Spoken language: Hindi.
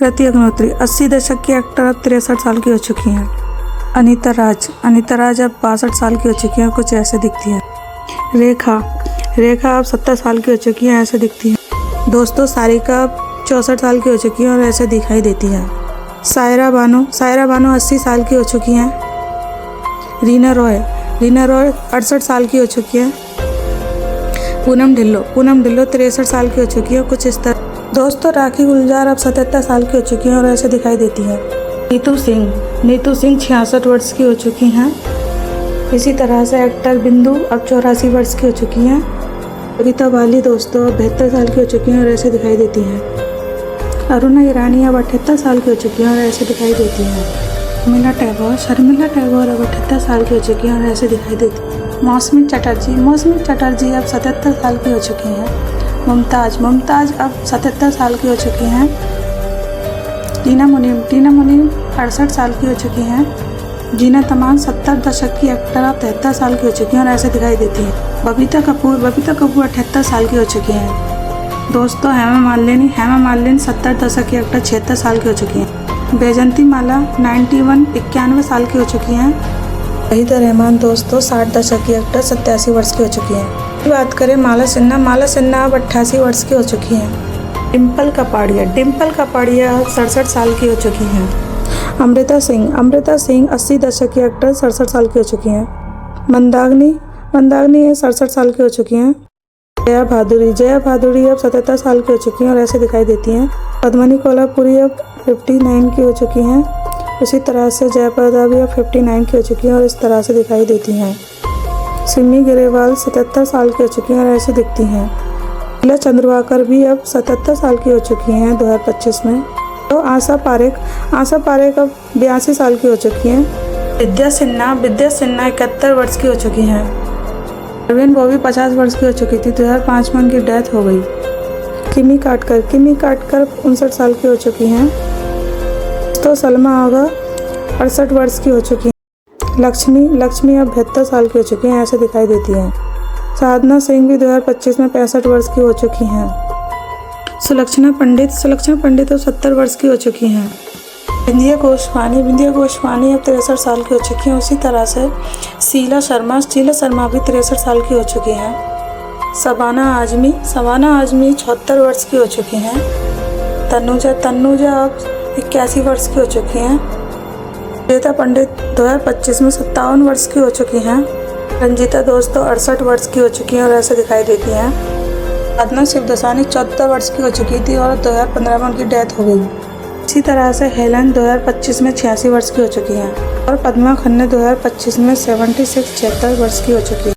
कृति अग्निहोत्री 80 दशक की एक्टर अब 63 साल की हो चुकी हैं। अनीता राज अब 62 साल की हो चुकी हैं और कुछ ऐसे दिखती है। रेखा अब 70 साल की हो चुकी है, ऐसे दिखती है। दोस्तों सारिका अब 64 साल की हो चुकी है और ऐसे दिखाई देती है। सायरा बानो 80 साल की हो चुकी हैं। रीना रॉय 68 साल की हो चुकी है। पूनम ढिल्लो 63 साल की हो चुकी है, कुछ इस तरह। दोस्तों राखी गुलजार अब 77 साल की हो चुकी हैं और ऐसे दिखाई देती है। नीतू सिंह 66 वर्ष की हो चुकी हैं। इसी तरह से एक्टर बिंदु अब 84 वर्ष की हो चुकी हैं। कविता बाली दोस्तों अब 72 साल की हो चुकी हैं और ऐसे दिखाई देती हैं। अरुणा ईरानी अब 78 साल की हो चुकी हैं और ऐसे दिखाई देती हैं। शर्मिला टैगोर अब 78 साल की हो चुकी हैं और ऐसे दिखाई देती हैं। मौसमी चटर्जी अब 77 साल की हो चुकी हैं। मुमताज अब 77 साल की हो चुकी हैं। टीना मुनीम 68 साल की हो चुकी हैं। जीना तमान 70 दशक की एक्टर अब 73 साल की हो चुकी हैं और ऐसे दिखाई देती हैं। बबीता कपूर 78 साल की हो चुकी हैं। दोस्तों हेमा मालिनी 70 दशक की एक्टर 76 साल की हो चुकी हैं। बैजंती माला 91 साल की हो चुकी हैं। वहीदा रहमान दोस्तों 60 दशक की एक्टर 87 वर्ष की हो चुकी हैं। बात करें माला सिन्हा अब 88 वर्ष की हो चुकी हैं। डिम्पल कपाड़िया 67 साल की हो चुकी हैं। अमृता सिंह 80 दशक की एक्टर 67 साल की हो चुकी हैं। मंदाग्नि 67 साल की हो चुकी हैं। जया भादुरी अब 77 साल की हो चुकी हैं और ऐसे दिखाई देती हैं। पद्मिनी कोल्हापुरी अब 59 की हो चुकी हैं। इसी तरह से जयप्रदा भी अब 59 की हो चुकी हैं और इस तरह से दिखाई देती हैं। सिमी ग्रेवाल 77 साल की हो चुकी हैं और ऐसे दिखती हैं। लीला चंद्रवाकर भी अब 77 साल की हो चुकी हैं 2025 में। तो आशा पारेख अब 82 साल की हो चुकी हैं। विद्या सिन्हा 71 वर्ष की हो चुकी हैं। परवीन बॉबी 50 वर्ष की हो चुकी थी, 2005 में उनकी डेथ हो गई। किमी काटकर 59 साल की हो चुकी हैं। तो सलमा आगा 68 वर्ष की हो चुकी हैं। लक्ष्मी अब 72 साल की हो चुकी हैं, ऐसे दिखाई देती हैं। साधना सिंह भी 2025 में 65 वर्ष की हो चुकी हैं। सुलक्षणा पंडित अब 70 वर्ष की हो चुकी हैं। बिंदिया गोस्वामी अब 63 साल की हो चुकी हैं। उसी तरह से शीला शर्मा भी 63 साल की हो चुकी हैं। शबाना आजमी 76 वर्ष की हो चुकी हैं। तनुजा अब 81 वर्ष की हो चुकी हैं। श्वेता पंडित 2025 में 57 वर्ष की हो चुकी हैं। रंजीता दोस्तों 68 वर्ष की हो चुकी हैं और ऐसे दिखाई देती हैं। साधना शिवदसानी 14 वर्ष की हो चुकी थी और 2015 में उनकी डेथ हो गई। इसी तरह से हेलन 2025 में 86 वर्ष की हो चुकी हैं और पद्मा खन्ना 2025 में 76 वर्ष की हो चुकी है।